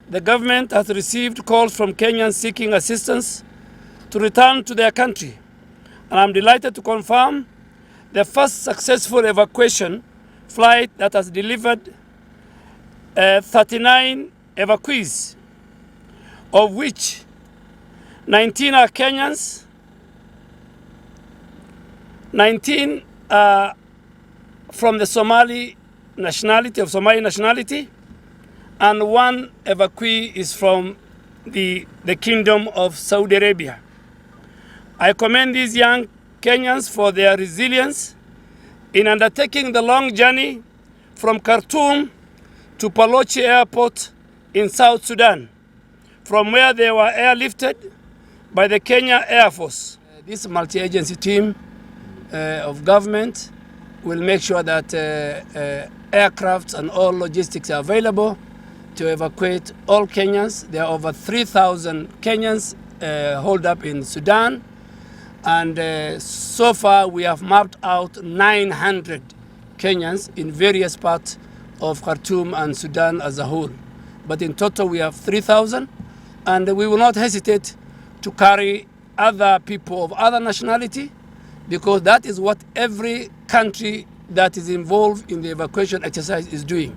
the government has received calls from Kenyans seeking assistance to return to their country, and I'm delighted to confirm the first successful evacuation flight that has delivered 39 evacuees, of which 19 are Kenyans, 19 are from the Somali nationality, and one evacuee is from the Kingdom of Saudi Arabia. I commend these young Kenyans for their resilience in undertaking the long journey from Khartoum to Palochi Airport in South Sudan, from where they were airlifted by the Kenya Air Force. This multi-agency team of government will make sure that aircrafts and all logistics are available to evacuate all Kenyans. There are over 3,000 Kenyans holed up in Sudan, and so far we have mapped out 900 Kenyans in various parts of Khartoum and Sudan as a whole. But in total we have 3,000, and we will not hesitate to carry other people of other nationality, because that is what every country that is involved in the evacuation exercise is doing.